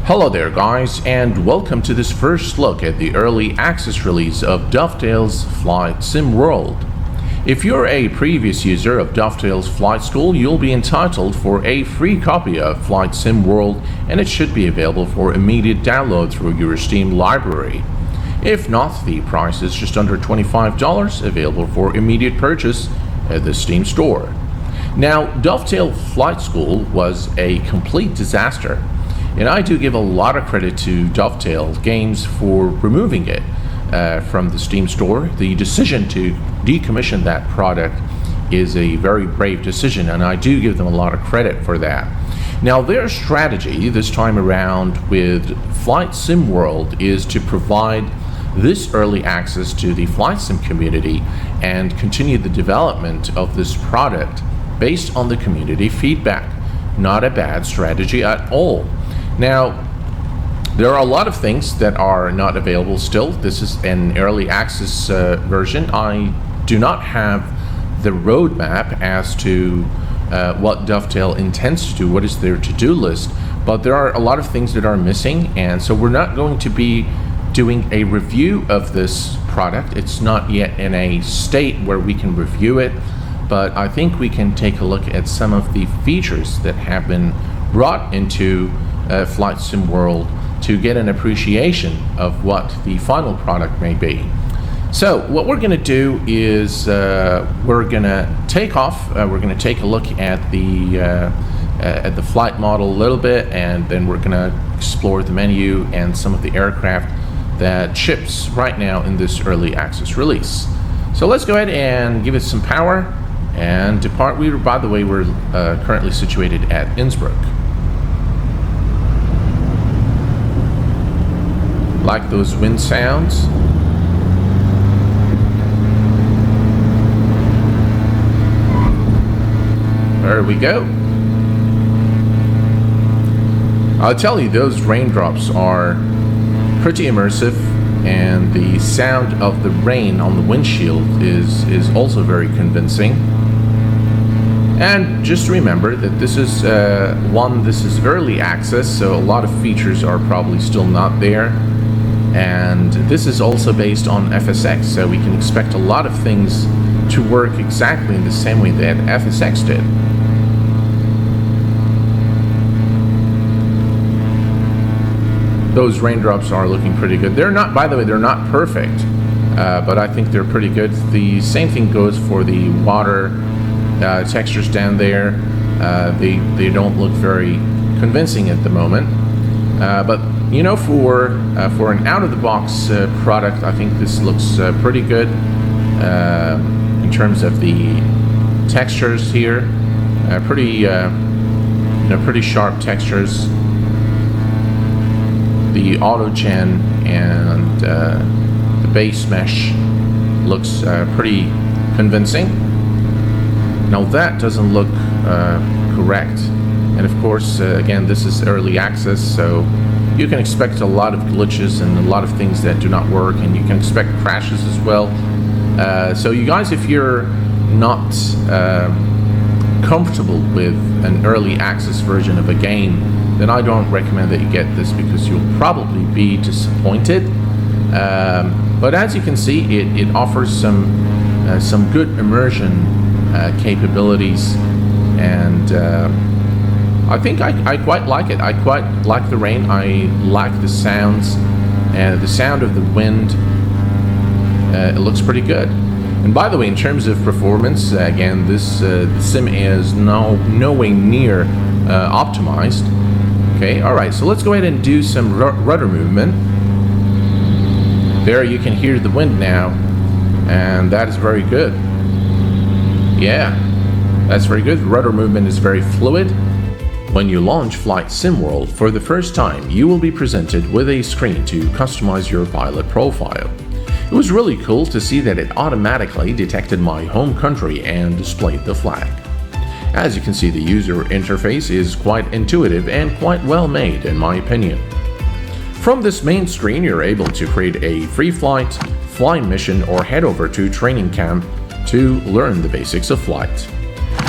Hello there guys, and welcome to this first look at the early access release of Dovetail's Flight Sim World. If you're a previous user of Dovetail's Flight School, you'll be entitled for a free copy of Flight Sim World, and it should be available for immediate download through your Steam library. If not, the price is just under $25, available for immediate purchase at the Steam store. Now, Dovetail Flight School was a complete disaster, and I do give a lot of credit to Dovetail Games for removing it from the Steam store. The decision to decommission that product is a very brave decision, and I do give them a lot of credit for that. Now, their strategy this time around with Flight Sim World is to provide this early access to the Flight Sim community and continue the development of this product based on the community feedback. Not a bad strategy at all. Now, there are a lot of things that are not available still. This is an early access version. I do not have the roadmap as to what Dovetail intends to do, what is their to-do list, but there are a lot of things that are missing, and so we're not going to be doing a review of this product. It's not yet in a state where we can review it, but I think we can take a look at some of the features that have been brought into Flight Sim World to get an appreciation of what the final product may be. So what we're going to do is we're going to take off. We're going to take a look at the flight model a little bit, and then we're going to explore the menu and some of the aircraft that ships right now in this early access release. So let's go ahead and give it some power and depart. By the way, we're currently situated at Innsbruck. Like those wind sounds. There we go. I'll tell you, those raindrops are pretty immersive, and the sound of the rain on the windshield is also very convincing. And just remember that this is this is early access, so a lot of features are probably still not there. And this is also based on FSX, so we can expect a lot of things to work exactly in the same way that FSX did. Those raindrops are looking pretty good. They're not, by the way, they're not perfect, but I think they're pretty good. The same thing goes for the water textures down there. They don't look very convincing at the moment, but you know, for an out-of-the-box product, I think this looks pretty good in terms of the textures here. Pretty sharp textures. The auto-gen and the base mesh looks pretty convincing. Now that doesn't look correct, and of course, again, this is early access, so you can expect a lot of glitches and a lot of things that do not work, and you can expect crashes as well. So you guys, if you're not comfortable with an early access version of a game, then I don't recommend that you get this, because you'll probably be disappointed. But as you can see, it offers some good immersion capabilities, and I think I quite like it. I quite like the rain. I like the sounds, and the sound of the wind. It looks pretty good. And by the way, in terms of performance, again, this the sim is no way near optimized. Okay, all right. So let's go ahead and do some rudder movement. There, you can hear the wind now, and that is very good. Yeah, that's very good. Rudder movement is very fluid. When you launch Flight Sim World for the first time, you will be presented with a screen to customize your pilot profile. It was really cool to see that it automatically detected my home country and displayed the flag. As you can see, the user interface is quite intuitive and quite well made, in my opinion. From this main screen, you're able to create a free flight, fly mission, or head over to training camp to learn the basics of flight.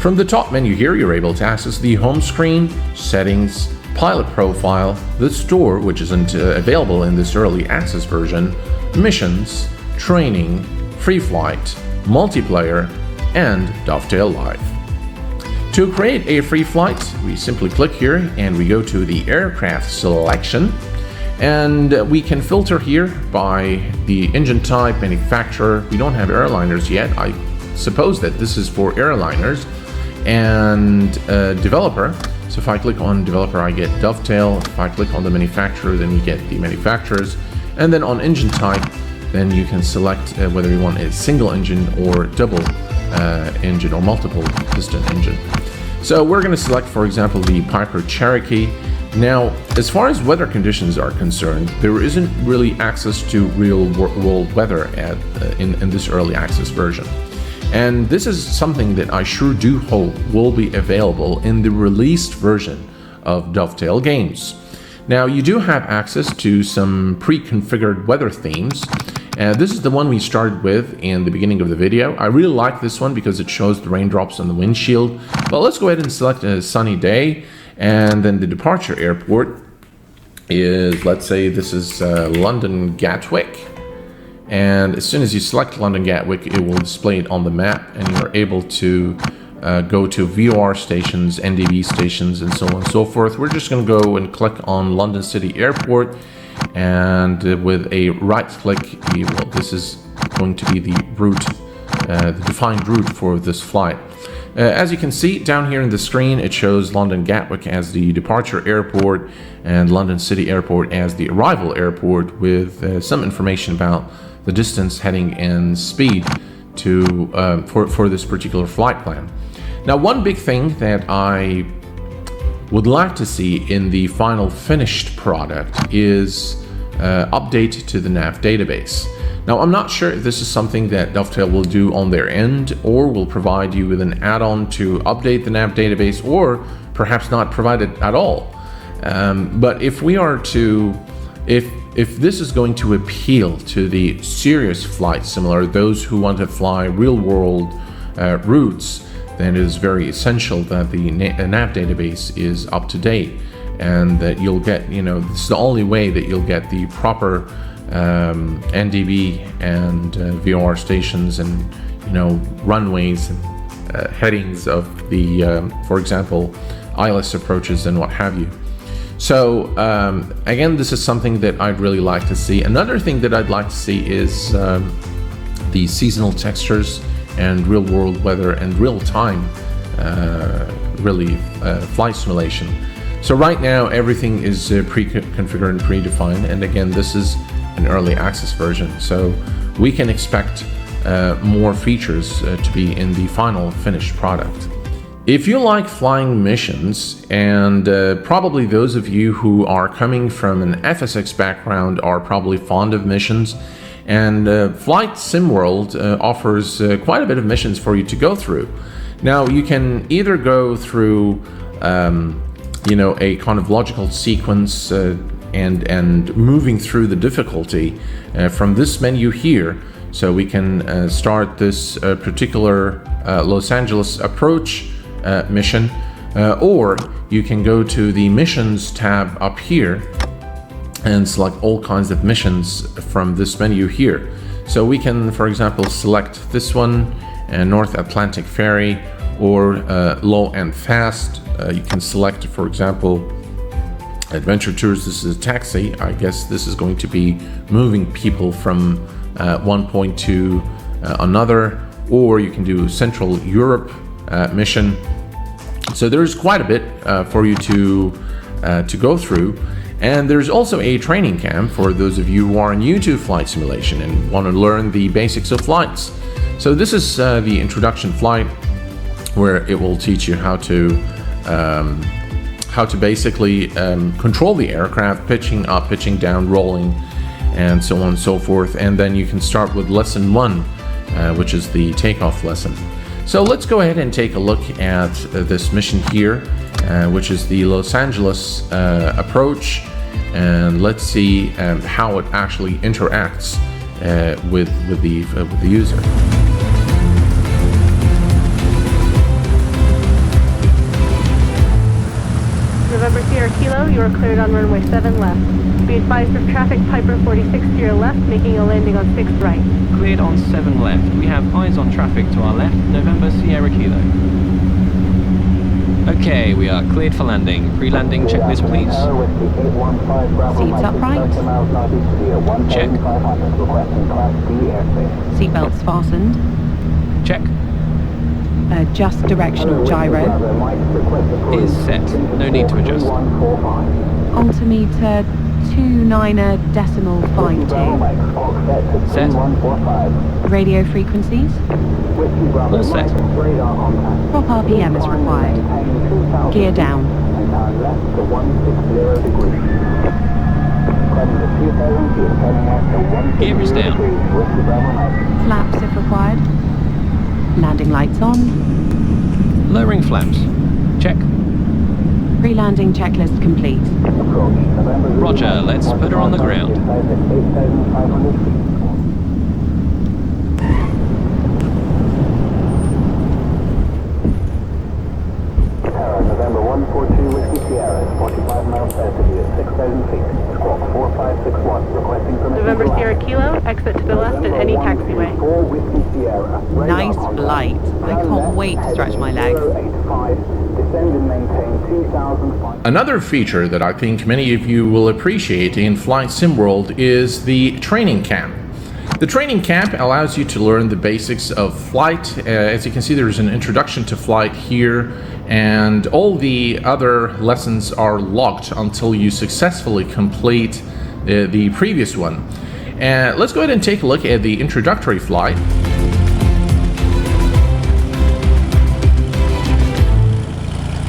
From the top menu here, you're able to access the home screen, settings, pilot profile, the store, which isn't available in this early access version, missions, training, free flight, multiplayer, and Dovetail Live. To create a free flight, we simply click here and we go to the aircraft selection, and we can filter here by the engine type, manufacturer. We don't have airliners yet. I suppose that this is for airliners, and developer. So if I click on developer, I get Dovetail. If I click on the manufacturer, then you get the manufacturers. And then on engine type, then you can select whether you want a single engine or double engine or multiple piston engine. So we're going to select, for example, the Piper Cherokee. Now, as far as weather conditions are concerned, there isn't really access to real world weather in this early access version. And this is something that I sure do hope will be available in the released version of Dovetail Games. Now, you do have access to some pre-configured weather themes. This is the one we started with in the beginning of the video. I really like this one because it shows the raindrops on the windshield. But let's go ahead and select a sunny day. And then the departure airport is, let's say this is London Gatwick. And as soon as you select London Gatwick, it will display it on the map, and you're able to go to VOR stations, NDB stations, and so on and so forth. We're just going to go and click on London City Airport, and with a right click, this is going to be the route, the defined route for this flight. As you can see down here in the screen, it shows London Gatwick as the departure airport and London City Airport as the arrival airport, with some information about the distance, heading, and speed to for this particular flight plan. Now, one big thing that I would like to see in the final finished product is update to the nav database. Now, I'm not sure if this is something that Dovetail will do on their end, or will provide you with an add-on to update the nav database, or perhaps not provide it at all. But if we are to, if this is going to appeal to the serious flight simulator, those who want to fly real-world routes, then it is very essential that the nav database is up to date, and that you'll get, this is the only way that you'll get the proper NDB and VOR stations and runways and headings of the, for example, ILS approaches and what have you. So again, this is something that I'd really like to see. Another thing that I'd like to see is the seasonal textures and real-world weather and real-time flight simulation. So right now everything is pre-configured and predefined, and again, this is an early access version, so we can expect more features to be in the final finished product. If you like flying missions, and probably those of you who are coming from an FSX background are probably fond of missions, and Flight Sim World offers quite a bit of missions for you to go through. Now, you can either go through a kind of logical sequence and moving through the difficulty from this menu here. So we can start this particular Los Angeles approach mission, or you can go to the missions tab up here and select all kinds of missions from this menu here. So we can, for example, select this one, North Atlantic Ferry, or Low and Fast. You can select, for example, Adventure Tours. This is a taxi. I guess this is going to be moving people from one point to another, or you can do Central Europe mission. So there's quite a bit for you to go through. And there's also a training camp for those of you who are new to flight simulation and want to learn the basics of flights. So this is the introduction flight, where it will teach you how to basically control the aircraft, pitching up, pitching down, rolling, and so on and so forth. And then you can start with lesson 1, which is the takeoff lesson. So let's go ahead and take a look at this mission here, which is the Los Angeles approach, and let's see how it actually interacts with the user. November Sierra Kilo, you are cleared on runway 7 left. Be advised of traffic Piper 46 to your left, making a landing on 6 right. Cleared on 7 left. We have eyes on traffic to our left, November Sierra Kilo. Okay, we are cleared for landing. Pre-landing checklist, please. Seats upright. Check. Seatbelts fastened. Check. Adjust directional gyro. Is set. No need to adjust. Altimeter 29.52. Set. Radio frequencies. All set. Prop RPM is required. Gear down. Gear is down. Flaps if required. Landing lights on. Lowering flaps. Check. Pre-landing checklist complete. Roger, let's put her on the ground. November 142 Whiskey Sierra, 45 miles south of you at 6,000 feet. Squawk 4561, requesting permission. November Sierra Kilo, exit to the left at any taxiway. Nice flight. I can't wait to stretch my legs. Another feature that I think many of you will appreciate in Flight Sim World is the training camp. The training camp allows you to learn the basics of flight. As you can see, there's an introduction to flight here, and all the other lessons are locked until you successfully complete the previous one. Let's go ahead and take a look at the introductory flight.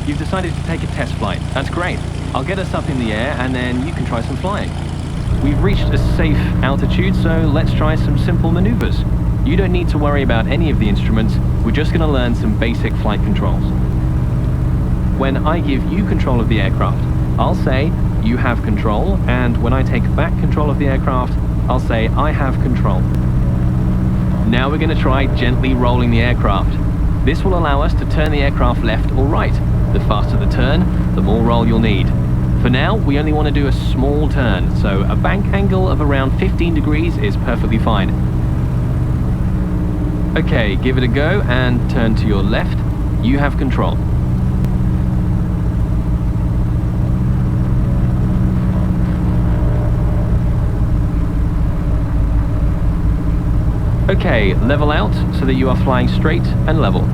You've decided to take a test flight. That's great. I'll get us up in the air and then you can try some flying. We've reached a safe altitude, so let's try some simple maneuvers. You don't need to worry about any of the instruments. We're just going to learn some basic flight controls. When I give you control of the aircraft, I'll say, you have control, and when I take back control of the aircraft, I'll say, I have control. Now we're going to try gently rolling the aircraft. This will allow us to turn the aircraft left or right. The faster the turn, the more roll you'll need. For now, we only want to do a small turn, so a bank angle of around 15 degrees is perfectly fine. Okay, give it a go and turn to your left. You have control. Okay, level out so that you are flying straight and level.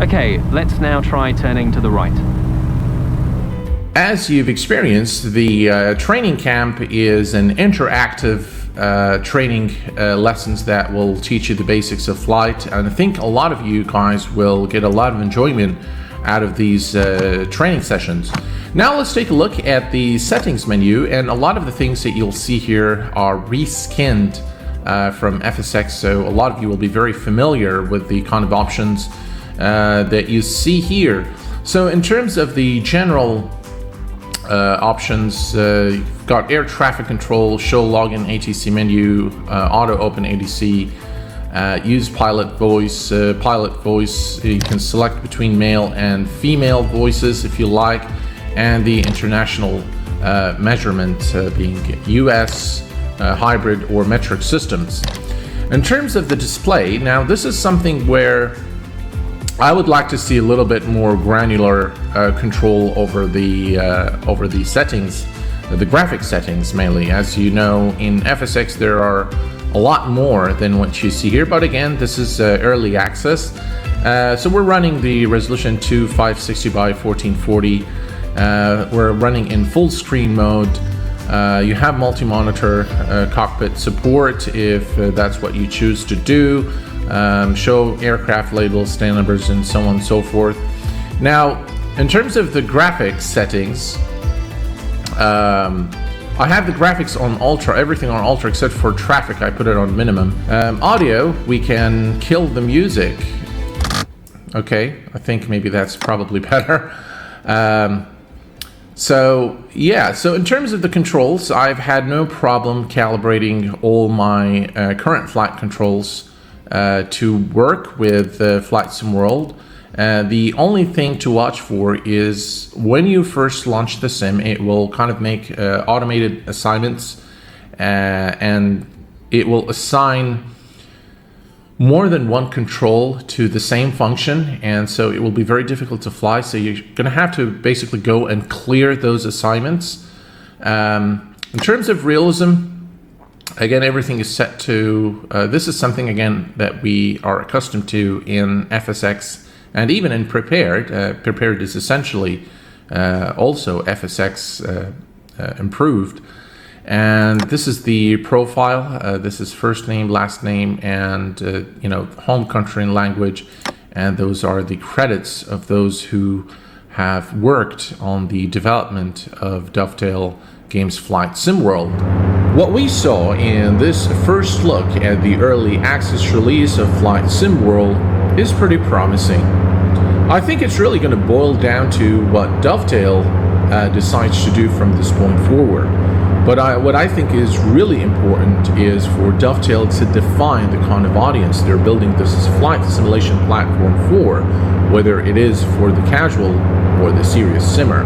Okay, let's now try turning to the right. As you've experienced, the training camp is an interactive training lessons that will teach you the basics of flight, and I think a lot of you guys will get a lot of enjoyment out of these training sessions. Now let's take a look at the settings menu, and a lot of the things that you'll see here are reskinned from FSX, so a lot of you will be very familiar with the kind of options that you see here. So in terms of the general options, you've got air traffic control, show login ATC menu, auto open ATC, use pilot voice. You can select between male and female voices if you like, and the international measurement being US, hybrid or metric systems. In terms of the display, now this is something where I would like to see a little bit more granular control over the settings, the graphic settings mainly. As you know, in FSX there are a lot more than what you see here, but again, this is early access. So we're running the resolution 2560 by 1440. We're running in full screen mode. You have multi-monitor cockpit support if that's what you choose to do. Show aircraft labels, stand numbers, and so on and so forth. Now, in terms of the graphics settings, I have the graphics on ultra, everything on ultra except for traffic. I put it on minimum. Audio, we can kill the music. Okay, I think maybe that's probably better. So in terms of the controls, I've had no problem calibrating all my current flight controls to work with Flight Sim World. The only thing to watch for is when you first launch the sim, it will kind of make automated assignments, and it will assign more than one control to the same function, and so it will be very difficult to fly. So you're going to have to basically go and clear those assignments. In terms of realism, again, everything is set to, this is something, again, that we are accustomed to in FSX and even in Prepared. Prepared is essentially also FSX improved. And this is the profile. This is first name, last name, and home country and language. And those are the credits of those who have worked on the development of Dovetail Games Flight Sim World. What we saw in this first look at the early access release of Flight Sim World is pretty promising. I think it's really going to boil down to what Dovetail decides to do from this point forward. But what I think is really important is for Dovetail to define the kind of audience they're building this flight simulation platform for, whether it is for the casual or the serious simmer.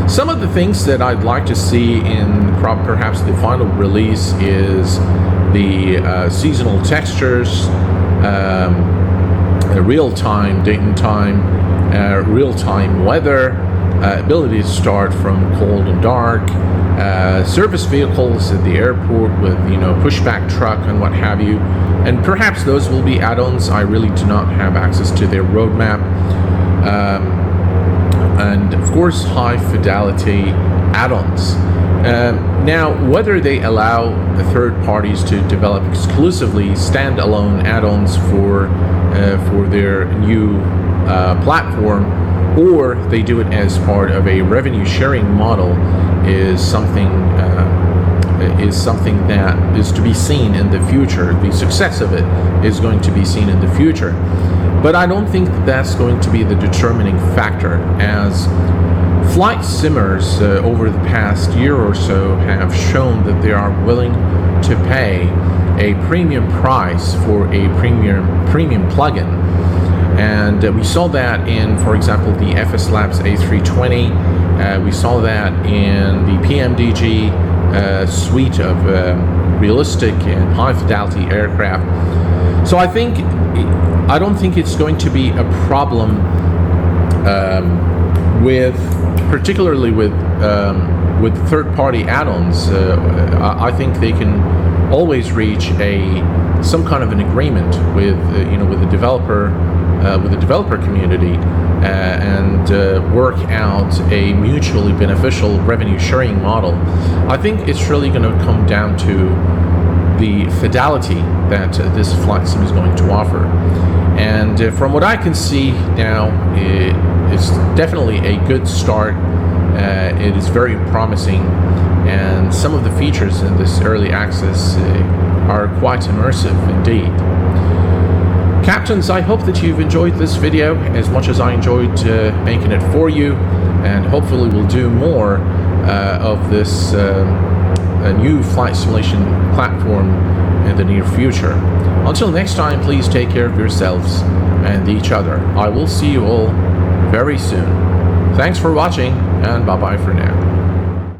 Some of the things that I'd like to see in perhaps the final release is the seasonal textures, real-time date and time, real-time weather, ability to start from cold and dark, service vehicles at the airport with pushback truck and what have you, and perhaps those will be add-ons. I really do not have access to their roadmap, and of course high fidelity add-ons. Now, whether they allow the third parties to develop exclusively standalone add-ons for their new platform, or they do it as part of a revenue sharing model is something that is to be seen in the future. The success of it is going to be seen in the future. But I don't think that's going to be the determining factor, as flight simmers over the past year or so have shown that they are willing to pay a premium price for a premium plugin. And we saw that in, for example, the FS Labs A320. We saw that in the PMDG suite of realistic and high fidelity aircraft. So I don't think it's going to be a problem particularly with third-party add-ons. I think they can always reach some kind of an agreement with the developer community and work out a mutually beneficial revenue sharing model. I think it's really going to come down to the fidelity that this flight sim is going to offer. And from what I can see now, it's definitely a good start. It is very promising, and some of the features in this early access are quite immersive indeed. Captains, I hope that you've enjoyed this video as much as I enjoyed making it for you, and hopefully we'll do more of this new flight simulation platform in the near future. Until next time, please take care of yourselves and each other. I will see you all very soon. Thanks for watching, and bye-bye for now.